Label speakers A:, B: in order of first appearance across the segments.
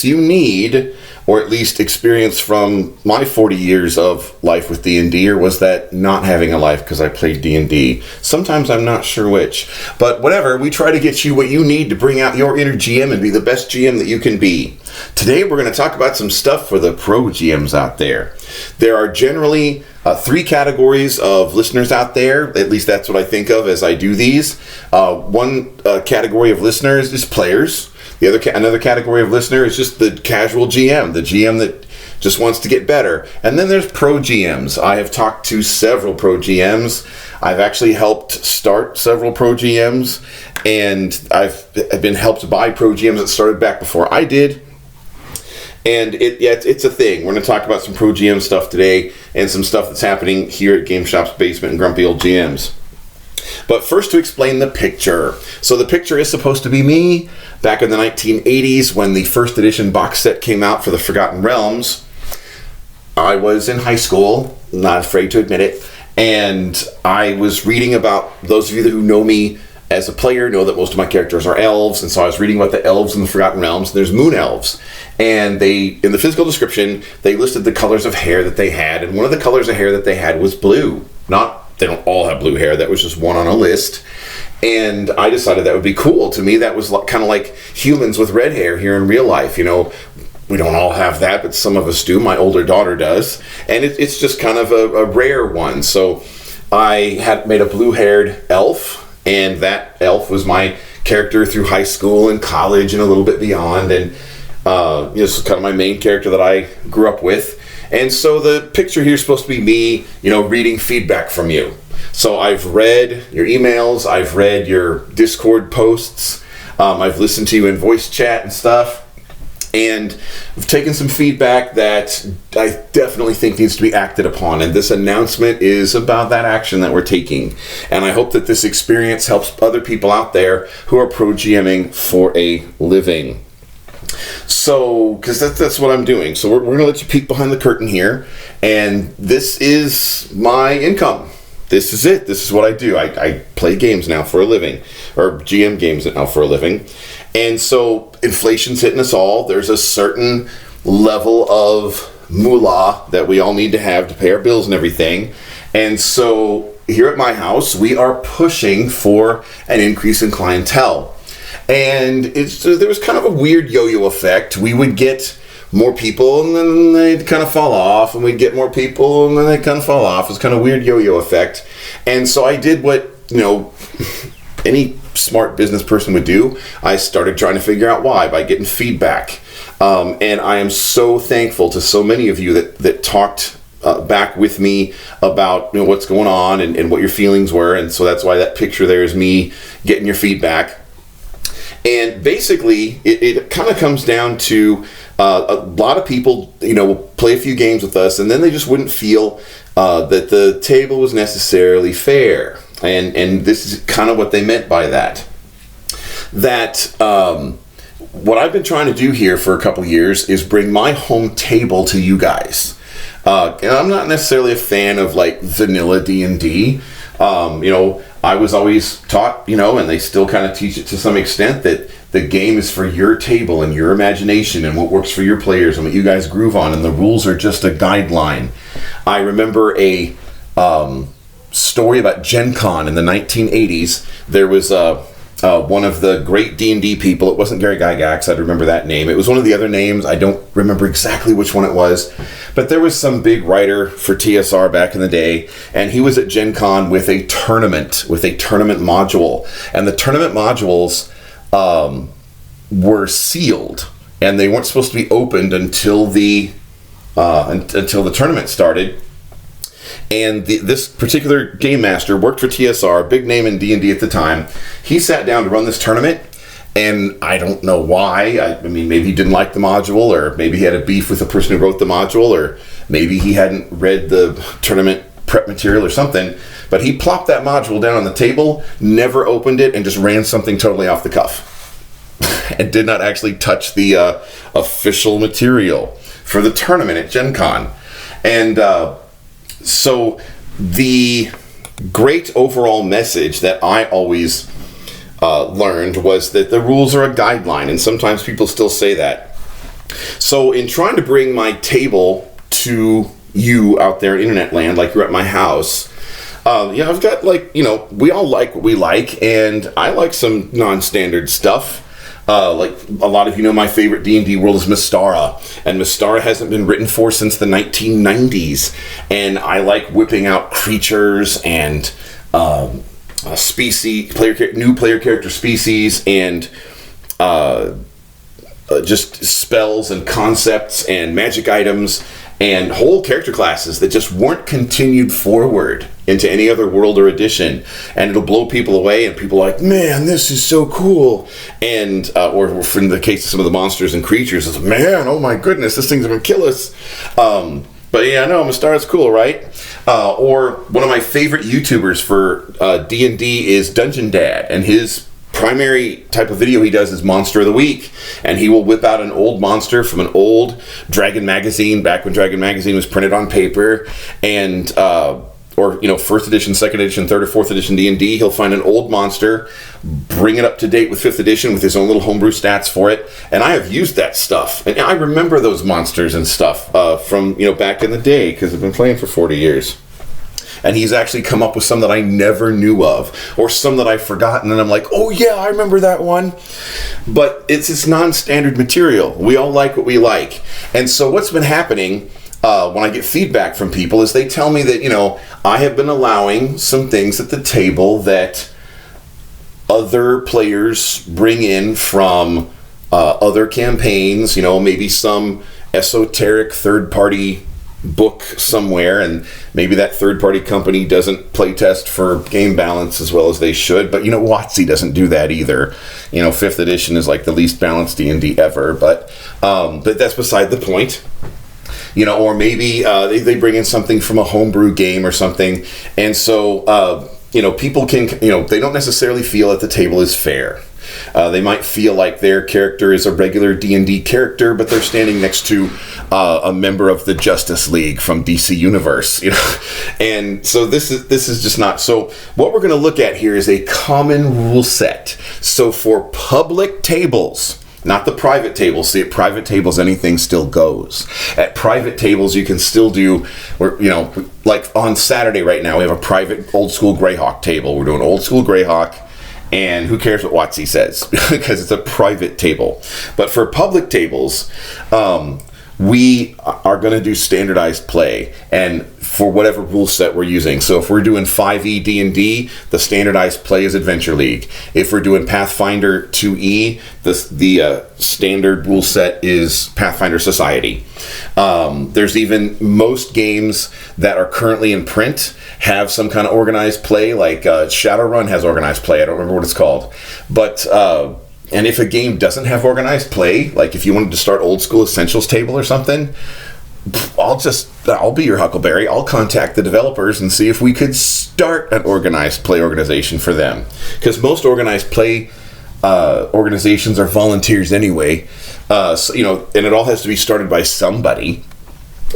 A: experience you need, or at least experience from my 40 years of life with D&D, or was that not having a life because I played D&D? Sometimes I'm not sure which. But whatever, we try to get you what you need to bring out your inner GM and be the best GM that you can be. Today we're going to talk about some stuff for the pro GMs out there. There are generally 3 categories of listeners out there. At least that's what I think of as I do these. One category of listeners is players. Another category of listener is just the casual GM, the GM that just wants to get better. And then there's pro GMs. I have talked to several pro GMs. I've actually helped start several pro GMs, and I've been helped by pro GMs that started back before I did. And it's a thing. We're going to talk about some pro GM stuff today and some stuff that's happening here at Game Shop's Basement and Grumpy Old GMs. But first, to explain the picture. So the picture is supposed to be me back in the 1980s when the first edition box set came out for the Forgotten Realms. I was in high school, not afraid to admit it, and I was reading about, those of you who know me as a player know that most of my characters are elves, and so I was reading about the elves in the Forgotten Realms. There's moon elves, and in the physical description, they listed the colors of hair that they had, and one of the colors of hair that they had was blue. They don't all have blue hair, that was just one on a list, and I decided that would be cool. To me, that was kind of like humans with red hair here in real life. You know, we don't all have that, but some of us do. My older daughter does, and it's just kind of a rare one. So I had made a blue-haired elf, and that elf was my character through high school and college and a little bit beyond, and this is kind of my main character that I grew up with. And so the picture here is supposed to be me, reading feedback from you. So I've read your emails, I've read your Discord posts, I've listened to you in voice chat and stuff, and I've taken some feedback that I definitely think needs to be acted upon. And this announcement is about that action that we're taking. And I hope that this experience helps other people out there who are pro GMing for a living. So, because that's what I'm doing. So we're going to let you peek behind the curtain here. And this is my income. This is it. This is what I do. I play games now for a living, or GM games now for a living. And so inflation's hitting us all. There's a certain level of moolah that we all need to have to pay our bills and everything. And so here at my house, we are pushing for an increase in clientele. And there was kind of a weird yo-yo effect. We would get more people, and then they'd kind of fall off, and we'd get more people, and then they'd kind of fall off. It was kind of a weird yo-yo effect. And so I did what, any smart business person would do. I started trying to figure out why by getting feedback. And I am so thankful to so many of you that talked back with me about what's going on and what your feelings were. And so that's why that picture there is me getting your feedback. And basically, it kind of comes down to a lot of people, play a few games with us, and then they just wouldn't feel that the table was necessarily fair. And this is kind of what they meant by that. What I've been trying to do here for a couple years is bring my home table to you guys. And I'm not necessarily a fan of like vanilla D&D. I was always taught, and they still kind of teach it to some extent, that the game is for your table and your imagination and what works for your players and what you guys groove on, and the rules are just a guideline. I remember a story about Gen Con in the 1980s. There was one of the great D&D people. It wasn't Gary Gygax, I'd remember that name. It was one of the other names. I don't remember exactly which one it was. But there was some big writer for TSR back in the day, and he was at Gen Con with a tournament module. And the tournament modules were sealed, and they weren't supposed to be opened until the tournament started. And this particular game master worked for TSR, big name in D&D at the time. He sat down to run this tournament, and I don't know why. I mean, maybe he didn't like the module, or maybe he had a beef with the person who wrote the module, or maybe he hadn't read the tournament prep material or something. But he plopped that module down on the table, never opened it, and just ran something totally off the cuff. And did not actually touch the official material for the tournament at Gen Con. And so the great overall message that I always learned was that the rules are a guideline, and sometimes people still say that. So in trying to bring my table to you out there in internet land, like you're at my house, I've got we all like what we like, and I like some non-standard stuff. Like a lot of you know, my favorite D&D world is Mystara, and Mystara hasn't been written for since the 1990s, and I like whipping out creatures and new player character species, and just spells and concepts and magic items and whole character classes that just weren't continued forward into any other world or edition, and it'll blow people away, and people are like, man, this is so cool. And or in the case of some of the monsters and creatures, it's, man, oh my goodness, this thing's gonna kill us. But yeah, no, Mystara's cool, right? Or one of my favorite YouTubers for D&D is Dungeon Dad, and his primary type of video he does is Monster of the Week, and he will whip out an old monster from an old Dragon magazine, back when Dragon magazine was printed on paper, and first edition, second edition, third or fourth edition D&D. He'll find an old monster, bring it up to date with fifth edition with his own little homebrew stats for it, and I have used that stuff, and I remember those monsters and stuff from back in the day, because I've been playing for 40 years. And he's actually come up with some that I never knew of, or some that I've forgotten, and I'm like, oh yeah, I remember that one. But it's non-standard material. We all like what we like. And so what's been happening when I get feedback from people is they tell me that, I have been allowing some things at the table that other players bring in from other campaigns, maybe some esoteric third-party book somewhere, and maybe that third-party company doesn't playtest for game balance as well as they should, but WotC doesn't do that either. 5th edition is like the least balanced D&D ever, but that's beside the point. Or maybe they bring in something from a homebrew game or something, and so people can, they don't necessarily feel that the table is fair. They might feel like their character is a regular D&D character, but they're standing next to a member of the Justice League from DC Universe, and so this is just not. So what we're going to look at here is a common rule set. So for public tables, not the private tables. See, at private tables, anything still goes. At private tables, you can still do, like on Saturday right now, we have a private old school Greyhawk table. We're doing old school Greyhawk. And who cares what WotC says, because it's a private table. But for public tables, we are going to do standardized play, and for whatever rule set we're using. So if we're doing 5e D&D, the standardized play is Adventure League. If we're doing Pathfinder 2e, the standard rule set is Pathfinder Society. There's even most games that are currently in print have some kind of organized play, like Shadowrun has organized play. I don't remember what it's called. But and if a game doesn't have organized play, like if you wanted to start old school Essentials table or something, I'll be your Huckleberry. I'll contact the developers and see if we could start an organized play organization for them. Because most organized play organizations are volunteers anyway. And it all has to be started by somebody.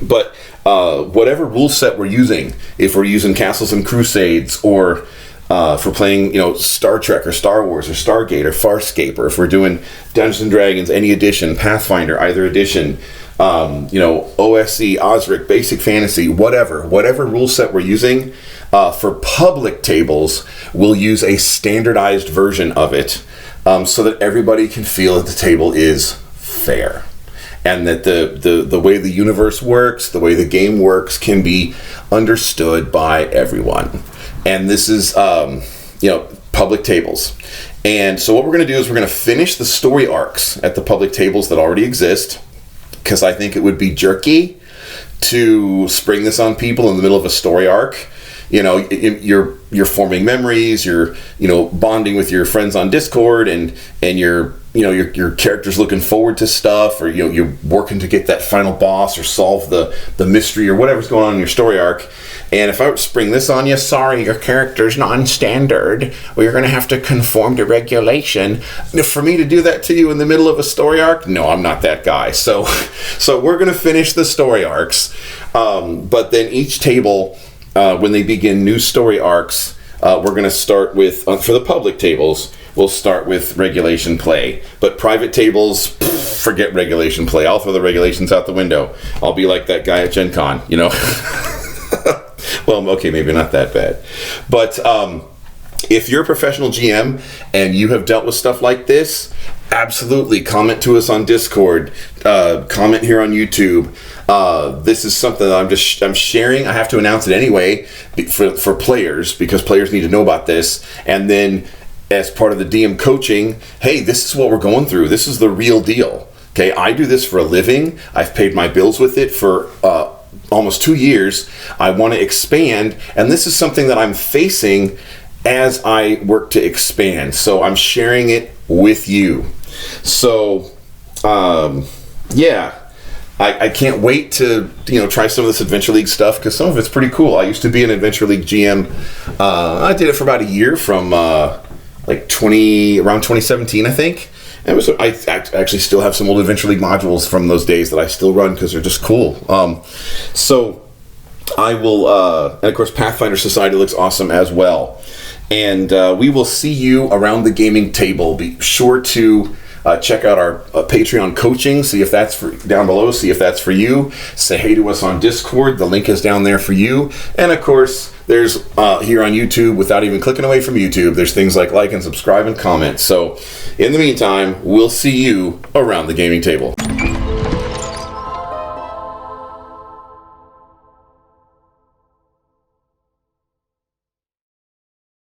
A: But whatever rule set we're using, if we're using Castles and Crusades, or for playing, Star Trek or Star Wars or Stargate or Farscape, or if we're doing Dungeons and Dragons, any edition, Pathfinder, either edition, OSC, Osric, Basic Fantasy, whatever rule set we're using, for public tables, we'll use a standardized version of it, so that everybody can feel that the table is fair. And that the way the universe works, the way the game works, can be understood by everyone. And this is, public tables. And so what we're going to do is we're going to finish the story arcs at the public tables that already exist, because I think it would be jerky to spring this on people in the middle of a story arc. You're forming memories, you're bonding with your friends on Discord, and your character's looking forward to stuff, or you're working to get that final boss or solve the mystery or whatever's going on in your story arc. And if I were to spring this on you, sorry, your character's non-standard, or you're going to have to conform to regulation. For me to do that to you in the middle of a story arc, no, I'm not that guy. So we're going to finish the story arcs, but then each table, when they begin new story arcs, we're going to start with, for the public tables, we'll start with regulation play. But private tables, forget regulation play. I'll throw the regulations out the window. I'll be like that guy at Gen Con, you know. Well, okay, maybe not that bad. But if you're a professional GM and you have dealt with stuff like this, absolutely comment to us on Discord, comment here on YouTube. This is something that I'm sharing. I have to announce it anyway for players, because players need to know about this. And then as part of the DM coaching, hey, this is what we're going through. This is the real deal. Okay, I do this for a living. I've paid my bills with it for almost 2 years. I want to expand, and this is something that I'm facing as I work to expand. So I'm sharing it with you. So, yeah, I can't wait to try some of this Adventure League stuff, because some of it's pretty cool. I used to be an Adventure League GM. I did it for about a year, from around 2017, I think. And I actually still have some old Adventure League modules from those days that I still run because they're just cool. So I will, and of course Pathfinder Society looks awesome as well. And we will see you around the gaming table. Be sure to check out our Patreon coaching. See if that's down below. See if that's for you. Say hey to us on Discord. The link is down there for you. And of course, there's here on YouTube, without even clicking away from YouTube, there's things like and subscribe and comment. So in the meantime, we'll see you around the gaming table.